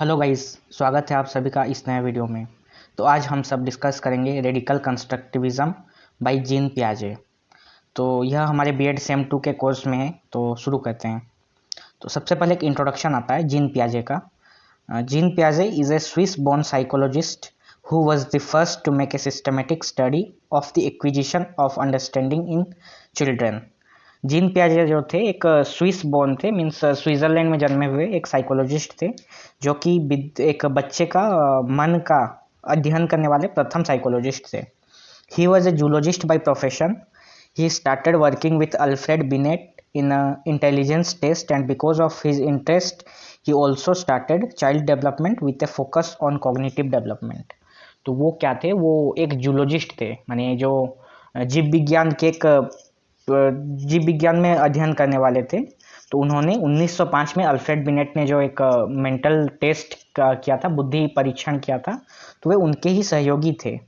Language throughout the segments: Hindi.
हेलो गाइस, स्वागत है आप सभी का इस नए वीडियो में। तो आज हम सब डिस्कस करेंगे रेडिकल कंस्ट्रक्टिविज्म बाय जीन पियाजे। तो यह हमारे बीएड सेम 2 के कोर्स में है, तो शुरू करते हैं। तो सबसे पहले एक इंट्रोडक्शन आता है जीन पियाजे का। जीन पियाजे is a Swiss born psychologist who was the first to make a systematic study of the acquisition of understanding in children. Jean पियाजे जो थे एक स्विस बोर्न थे, मीन्स स्विट्जरलैंड में जन्मे हुए एक साइकोलॉजिस्ट थे, जो कि एक बच्चे का मन का अध्ययन करने वाले प्रथम साइकोलॉजिस्ट थे। He was a zoologist by profession. He started working with Alfred Binet in intelligence test, and because of his interest he also started child development with a focus on cognitive development. तो वो क्या थे? वो एक जूलॉजिस्ट थे, माने जो जीव विज्ञान में अध्ययन करने वाले थे। तो उन्होंने 1905 में अल्फ्रेड बिनेट ने जो एक मेंटल टेस्ट किया था, बुद्धि परीक्षण किया था, तो वे उनके ही सहयोगी थे।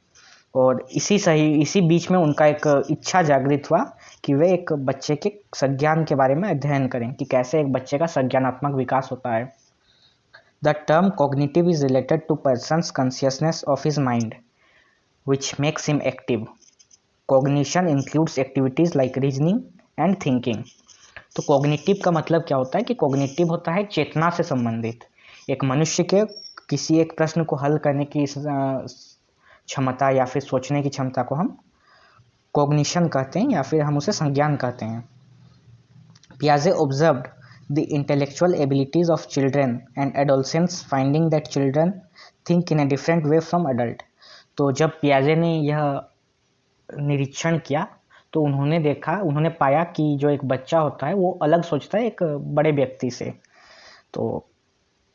और इसी बीच में उनका एक इच्छा जागृत हुआ कि वे एक बच्चे के संज्ञान के बारे में अध्ययन करें कि कैसे एक बच्चे का संज्ञानात्मक विकास होता है। The term cognitive is related to persons consciousness of his mind which makes him active. Cognition includes activities like reasoning and thinking. तो कॉग्निटिव का मतलब क्या होता है कि कॉग्निटिव होता है चेतना से संबंधित, एक मनुष्य के किसी एक प्रश्न को हल करने की क्षमता या फिर सोचने की क्षमता को हम कॉग्निशन कहते हैं या फिर हम उसे संज्ञान कहते हैं. पियाजे observed the intellectual abilities of children and adolescents, finding that children think in a different way from adult. तो जब पियाजे ने यह निरीक्षण किया तो उन्होंने पाया कि जो एक बच्चा होता है वो अलग सोचता है एक बड़े व्यक्ति से. तो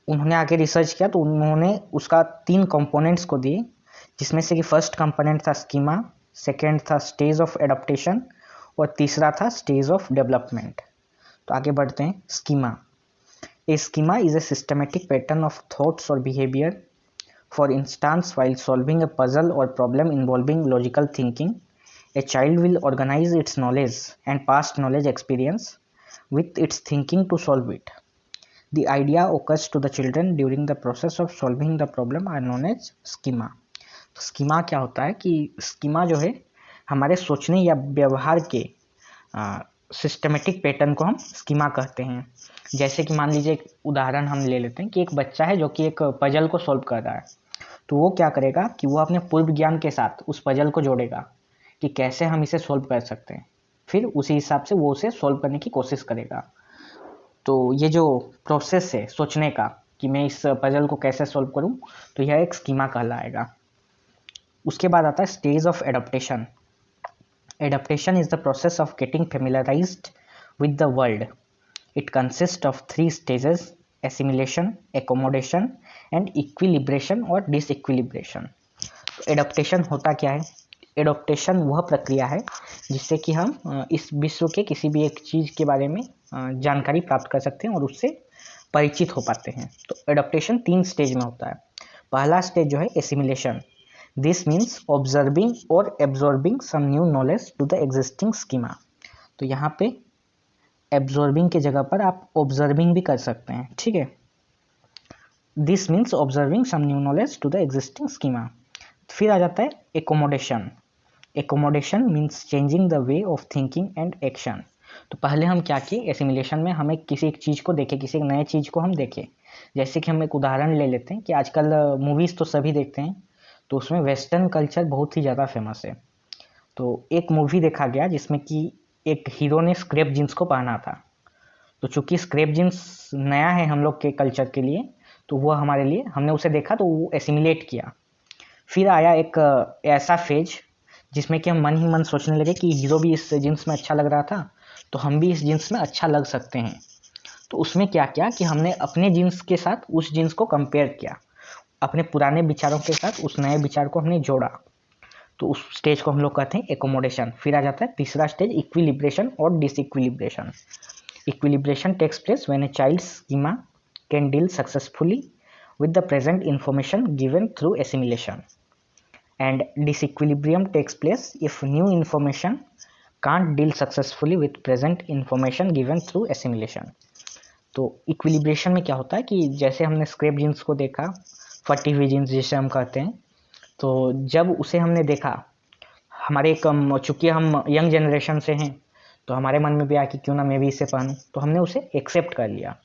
उन्होंने आगे रिसर्च किया तो उन्होंने उसका 3 कंपोनेंट्स को दिए, जिसमें से कि फर्स्ट कंपोनेंट था स्कीमा, सेकेंड था स्टेज ऑफ एडाप्टेशन और तीसरा था स्टेज ऑफ डेवलपमेंट. तो आगे बढ़ते हैं. Schema. A schema is a systematic pattern of thoughts और behaviour. For instance, while solving a puzzle or problem involving logical thinking, a child will organize its knowledge and past knowledge experience with its thinking to solve it. The idea occurs to the children during the process of solving the problem are known as schema. तो स्कीमा क्या होता है कि स्कीमा जो है हमारे सोचने या व्यवहार के सिस्टमेटिक पैटर्न को हम स्कीमा कहते हैं. जैसे कि मान लीजिए एक उदाहरण हम ले लेते हैं कि एक बच्चा है जो कि एक पजल को सॉल्व कर रहा है. तो वो क्या करेगा कि वो अपने पूर्व ज्ञान के साथ उस पजल को जोड़ेगा कि कैसे हम इसे सॉल्व कर सकते हैं, फिर उसी हिसाब से वो उसे सॉल्व करने की कोशिश करेगा. तो ये जो प्रोसेस है सोचने का कि मैं इस पजल को कैसे सॉल्व करूं, तो यह एक स्कीमा कहलाएगा. उसके बाद आता है stage of adaptation. Adaptation is the process of getting familiarised with the world. It consist of 3 stages: assimilation, accommodation and equilibration और डिसइक्विलिब्रेशन. एडाप्टेशन होता क्या है? एडाप्टेशन वह प्रक्रिया है जिससे कि हम इस विश्व के किसी भी एक चीज़ के बारे में जानकारी प्राप्त कर सकते हैं और उससे परिचित हो पाते हैं. तो एडाप्टेशन 3 स्टेज में होता है. पहला स्टेज जो है एसिमिलेशन. दिस मीन्स ऑब्जर्विंग और absorbing some new knowledge to the existing schema. तो यहाँ पे एब्जॉर्बिंग की जगह पर आप ऑब्जर्विंग भी कर सकते हैं, ठीक है. This means observing some new knowledge to the existing schema. फिर आ जाता है accommodation. Accommodation means changing the way of thinking and action. तो पहले हम क्या किए, एसिमिलेशन में हमें किसी एक चीज़ को देखें, किसी एक नए चीज़ को हम देखें. जैसे कि हम एक उदाहरण ले लेते हैं कि आजकल मूवीज़ तो सभी देखते हैं, तो उसमें वेस्टर्न कल्चर बहुत ही ज़्यादा फेमस है. तो एक मूवी देखा गया जिसमें कि एक हीरो ने स्क्रैप जीन्स को पहना था. तो चूंकि स्क्रैप जीन्स नया है हम लोग के कल्चर के लिए, तो वो हमारे लिए, हमने उसे देखा तो वो एसिमिलेट किया. फिर आया एक ऐसा फेज जिसमें कि हम मन ही मन सोचने लगे कि हीरो भी इस जीन्स में अच्छा लग रहा था, तो हम भी इस जीन्स में अच्छा लग सकते हैं. तो उसमें क्या किया कि हमने अपने जीन्स के साथ उस जीन्स को कंपेयर किया, अपने पुराने विचारों के साथ उस नए विचार को हमने जोड़ा. तो उस स्टेज को हम लोग कहते हैं एकोमोडेशन. फिर आ जाता है तीसरा स्टेज इक्विलिब्रेशन और disequilibration. Equilibration takes place when a child schema can deal successfully with the present information given through assimilation, and disequilibrium takes place if new information can't deal successfully with present information given through assimilation. तो इक्विलिब्रेशन में क्या होता है कि जैसे हमने स्क्रैप जीन्स को देखा, फटी हुई जीन्स जिसे हम कहते हैं, तो जब उसे हमने देखा, हमारे कम चूंकि हम यंग जनरेशन से हैं, तो हमारे मन में भी आया कि क्यों ना मैं भी इसे पहनूं, तो हमने उसे एक्सेप्ट कर लिया,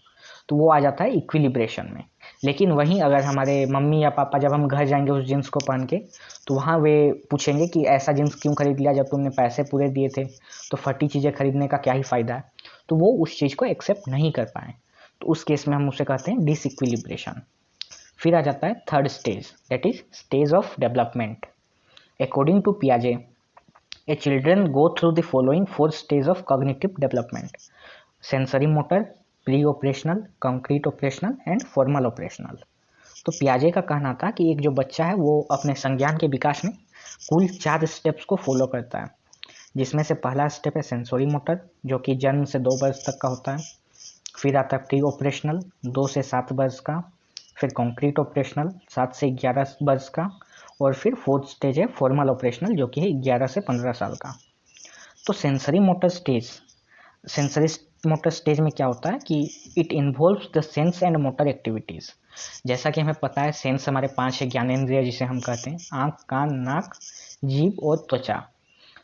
तो वो आ जाता है इक्विलिब्रेशन में। लेकिन वहीं अगर हमारे मम्मी या पापा जब हम घर जाएंगे उस जीन्स को पहन के, तो वहाँ वे पूछेंगे कि ऐसा जीन्स क्यों खरीद लिया जब तुमने पैसे पूरे दिए थे, तो फटी चीज़ें खरीदने का क्या ही फ़ायदा है। तो वो उस चीज़ को एक्सेप्ट नहीं कर पाए, तो उस केस में हम उसे कहते हैं डिसइक्विलिब्रेशन। फिर आ जाता है third stage, that is stage of development. According to पियाजे, a children go through the following 4 stage of cognitive development: sensory motor, pre operational, concrete operational and formal operational. तो पियाजे का कहना था कि एक जो बच्चा है वो अपने संज्ञान के विकास में कुल 4 स्टेप्स को फॉलो करता है, जिसमें से पहला स्टेप है सेंसरी मोटर, जो कि जन्म से 2 वर्ष तक का होता है। फिर आता है प्री ऑपरेशनल, 2 से 7 वर्ष का। फिर कंक्रीट ऑपरेशनल, 7 से 11 वर्ष का। और फिर फोर्थ स्टेज है फॉर्मल ऑपरेशनल, जो कि है 11 से 15 साल का। तो सेंसरी मोटर स्टेज में क्या होता है कि it involves the sense and motor activities. जैसा कि हमें पता है, सेंस हमारे 5 ज्ञानेंद्रिय जिसे हम कहते हैं, आँख, कान, नाक, जीभ और त्वचा।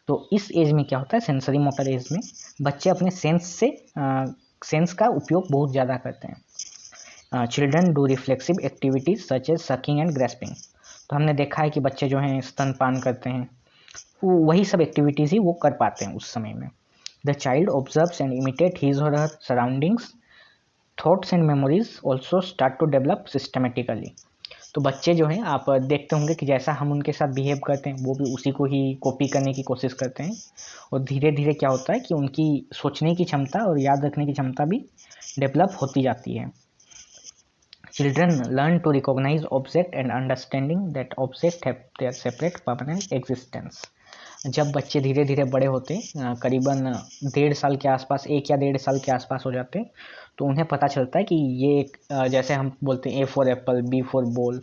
तो इस एज में क्या होता है, सेंसरी मोटर एज में बच्चे अपने सेंस का उपयोग बहुत ज़्यादा करते हैं। Children do reflexive activities such as sucking and grasping. तो हमने देखा है कि बच्चे जो हैं स्तनपान करते हैं, वो वही सब एक्टिविटीज़ ही वो कर पाते हैं उस समय में। The child observes and imitate his और her surroundings, thoughts and memories also start to develop systematically. तो बच्चे जो हैं, आप देखते होंगे कि जैसा हम उनके साथ बिहेव करते हैं वो भी उसी को ही कॉपी करने की कोशिश करते हैं, और धीरे धीरे क्या होता है कि उनकी सोचने की क्षमता और याद रखने की क्षमता भी डेवलप होती जाती है। Children learn to recognize object and understanding that object have their separate permanent existence. जब बच्चे धीरे धीरे बड़े होते हैं, करीबन 1.5 साल के आसपास, 1 या 1.5 साल के आसपास हो जाते हैं, तो उन्हें पता चलता है कि ये जैसे हम बोलते हैं A for apple, B for ball,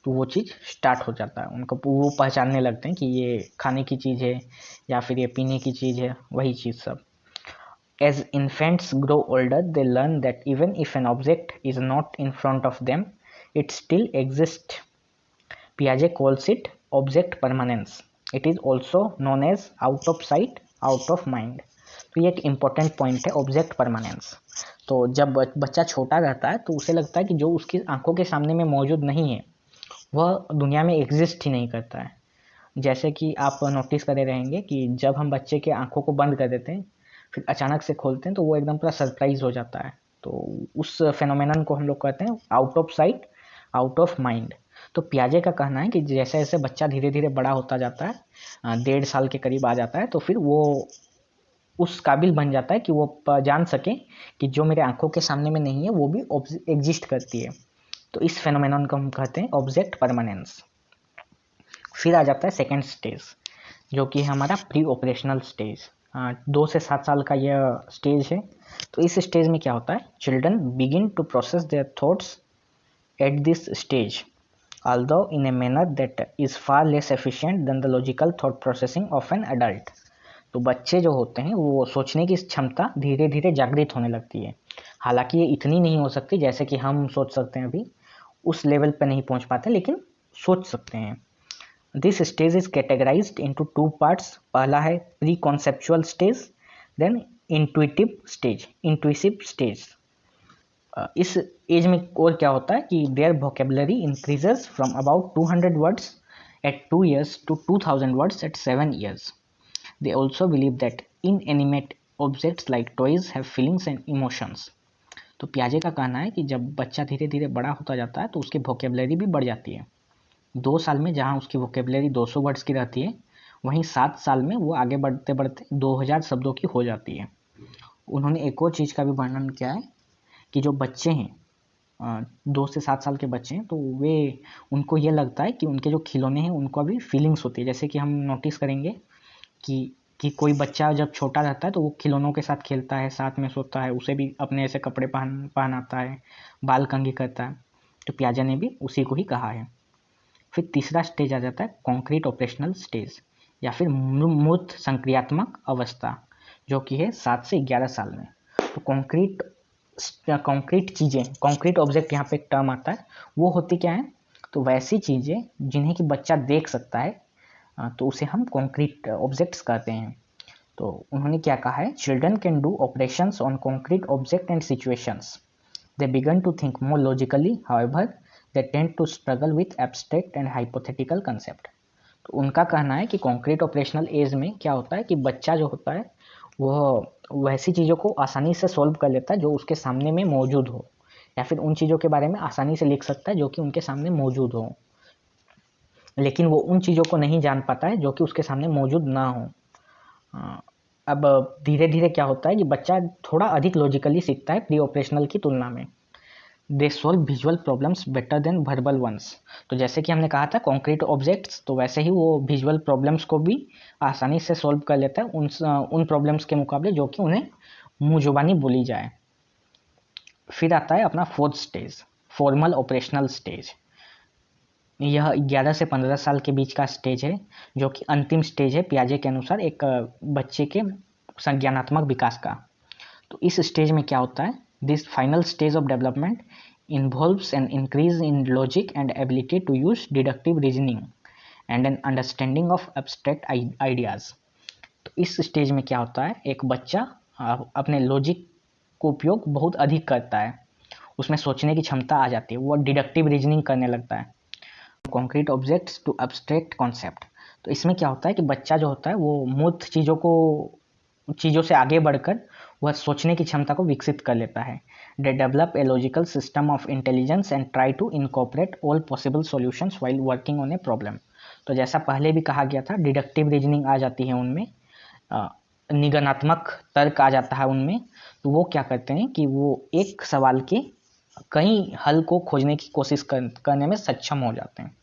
तो वो चीज़ स्टार्ट हो जाता है उनको, वो पहचानने लगते हैं कि ये खाने की चीज़ है या फिर ये पीने की चीज़ है, वही चीज़ सब। As infants grow older, they learn that even if an object is not in front of them, it still exists. Piaget calls it object permanence. It is also known as out of sight, out of mind. तो ये एक इम्पोर्टेंट पॉइंट है, ऑब्जेक्ट परमानेंस। तो जब बच्चा छोटा रहता है तो उसे लगता है कि जो उसकी आंखों के सामने में मौजूद नहीं है वह दुनिया में एग्जिस्ट ही नहीं करता है। जैसे कि आप नोटिस करे रहेंगे कि जब हम बच्चे के आंखों को बंद कर देते हैं फिर अचानक से खोलते हैं तो वो एकदम पूरा सरप्राइज हो जाता है। तो उस फेनोमेनन को हम लोग कहते हैं out of site, out of mind. तो पियाजे का कहना है कि जैसे जैसे बच्चा धीरे धीरे बड़ा होता जाता है, 1.5 साल के करीब आ जाता है, तो फिर वो उस काबिल बन जाता है कि वो जान सके कि जो मेरे आंखों के सामने में नहीं है वो भी एग्जिस्ट करती है। तो इस फेनोमेनन को हम कहते हैं ऑब्जेक्ट परमानेंस। फिर आ जाता है सेकेंड स्टेज, जो कि हमारा प्री ऑपरेशनल स्टेज। 2 से 7 साल का यह स्टेज है। तो इस स्टेज में क्या होता है, children begin to process their thoughts at this stage, although in a manner that is far less efficient than the logical thought processing of an adult। तो बच्चे जो होते हैं वो सोचने की क्षमता धीरे धीरे जागृत होने लगती है। हालांकि ये इतनी नहीं हो सकती जैसे कि हम सोच सकते हैं, अभी उस लेवल पर नहीं पहुंच पाते, लेकिन सोच सकते हैं। This stage is categorised into 2 parts. पहला है pre conceptual stage, then intuitive stage. इस एज में और क्या होता है कि their vocabulary increases from about 200 words at 2 years to 2000 words at 7 years। They also believe that inanimate objects like toys have feelings and emotions। तो पियाजे का कहना है कि जब बच्चा धीरे धीरे बड़ा होता जाता है तो उसकी वोकेबलरी भी बढ़ जाती है। 2 साल में जहाँ उसकी वोकेबलरी 200 वर्ड्स की रहती है, वहीं 7 साल में वो आगे बढ़ते बढ़ते 2000 शब्दों की हो जाती है। उन्होंने एक और चीज़ का भी वर्णन किया है कि जो बच्चे हैं, 2 से 7 साल के बच्चे हैं, तो वे उनको ये लगता है कि उनके जो खिलौने हैं उनको अभी फीलिंग्स होती है। जैसे कि हम नोटिस करेंगे कि कोई बच्चा जब छोटा रहता है तो वो खिलौनों के साथ खेलता है, साथ में सोता है, उसे भी अपने ऐसे कपड़े पहनाता है, बाल कंघी करता है। तो पियाजे ने भी उसी को ही कहा है। फिर तीसरा स्टेज आ जाता है कॉन्क्रीट ऑपरेशनल स्टेज, या फिर मूर्त संक्रियात्मक अवस्था, जो कि है 7 से 11 साल में। तो कॉन्क्रीट कॉन्क्रीट चीज़ें, कॉन्क्रीट ऑब्जेक्ट यहाँ पे एक टर्म आता है, वो होती क्या है, तो वैसी चीज़ें जिन्हें कि बच्चा देख सकता है, तो उसे हम कॉन्क्रीट ऑब्जेक्ट्स कहते हैं। तो उन्होंने क्या कहा है, children can do operations on concrete object and situations, they began to think more logically, however they tend to struggle with abstract and hypothetical concept. तो उनका कहना है कि कॉन्क्रीट ऑपरेशनल एज में क्या होता है कि बच्चा जो होता है वह वैसी चीज़ों को आसानी से सॉल्व कर लेता है जो उसके सामने में मौजूद हो, या फिर उन चीज़ों के बारे में आसानी से लिख सकता है जो कि उनके सामने मौजूद हो, लेकिन वो उन चीज़ों को नहीं जान पाता है जो कि उसके सामने मौजूद ना हो। अब धीरे धीरे क्या होता है कि बच्चा थोड़ा अधिक लॉजिकली सीखता है प्री ऑपरेशनल की तुलना में। They solve visual problems better than verbal ones. तो जैसे कि हमने कहा था कॉन्क्रीट ऑब्जेक्ट्स, तो वैसे ही वो विजुअल प्रॉब्लम्स को भी आसानी से सॉल्व कर लेता है उन प्रॉब्लम्स के मुकाबले जो कि उन्हें मुँह जुबानी बोली जाए। फिर आता है अपना fourth stage, formal operational stage. यह 11 से 15 साल के बीच का स्टेज है, जो कि अंतिम स्टेज है पियाजे के अनुसार एक बच्चे के संज्ञानात्मक विकास का। तो इस स्टेज में क्या होता है, this final stage of development involves an increase in logic and ability to use deductive reasoning and an understanding of abstract ideas. तो इस स्टेज में क्या होता है, एक बच्चा अपने लॉजिक को उपयोग बहुत अधिक करता है, उसमें सोचने की क्षमता आ जाती है, वो डिडक्टिव रीजनिंग करने लगता है। Concrete objects to abstract concept. तो इसमें क्या होता है कि बच्चा जो होता है वो मूर्त चीज़ों से आगे बढ़कर वह सोचने की क्षमता को विकसित कर लेता है। They develop a logical system of intelligence and try to incorporate all possible solutions while working on a problem. तो जैसा पहले भी कहा गया था, डिडक्टिव रीजनिंग आ जाती है उनमें, निगमनात्मक तर्क आ जाता है उनमें। तो वो क्या करते हैं कि वो एक सवाल के कई हल को खोजने की कोशिश करने में सक्षम हो जाते हैं।